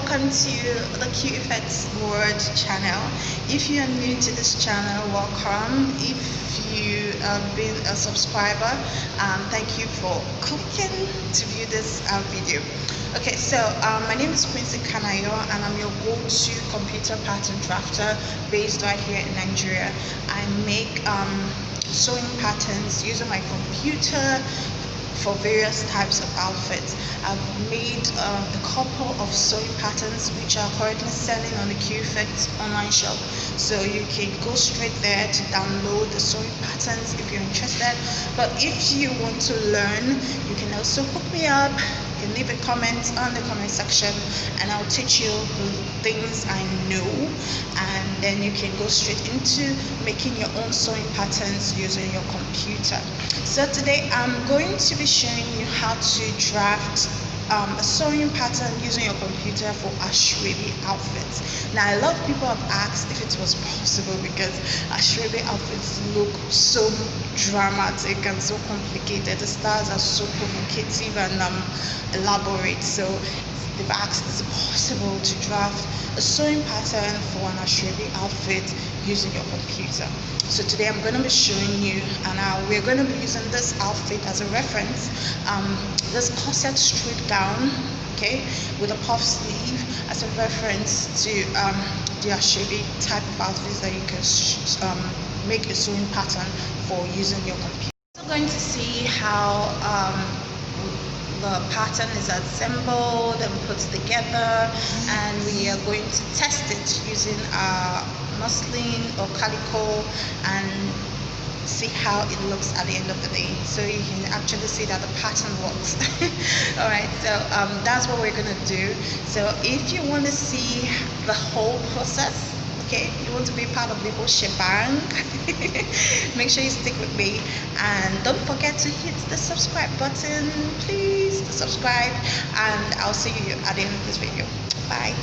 welcome to the Q Effects World channel. If you are new to this channel, welcome. If you have been a subscriber, thank you for clicking to view this video. Okay, so my name is Quincy Kanayo and I'm your go-to computer pattern drafter based right here in Nigeria. I make sewing patterns using my computer for various types of outfits. I've made a couple of sewing patterns which are currently selling on the Q Effects online shop, so you can go straight there to download the sewing patterns if you're interested. But if you want to learn, you can also hook me up. You can leave a comment on the comment section and I'll teach you the things I know, and then you can go straight into making your own sewing patterns using your computer. So today I'm going to be showing you how to draft a sewing pattern using your computer for Asoebi outfits. Now, a lot of people have asked if it was possible because Asoebi outfits look so dramatic and so complicated. The styles are so provocative and elaborate. So they've asked, is it possible to draft a sewing pattern for an Asoebi outfit using your computer? So today I'm going to be showing you, and we're going to be using this outfit as a reference. This corset straight gown, okay, with a puff sleeve as a reference to the Asoebi type of outfits that you can make a sewing pattern for using your computer. We're going to see how the pattern is assembled and put together, and we are going to test it using muslin or calico and see how it looks at the end of the day, so you can actually see that the pattern works. All right, so that's what we're gonna do. So if you want to see the whole process, okay, you want to be part of the whole shebang, make sure you stick with me, and don't forget to hit the subscribe button, please, to subscribe, and I'll see you at the end of this video. Bye.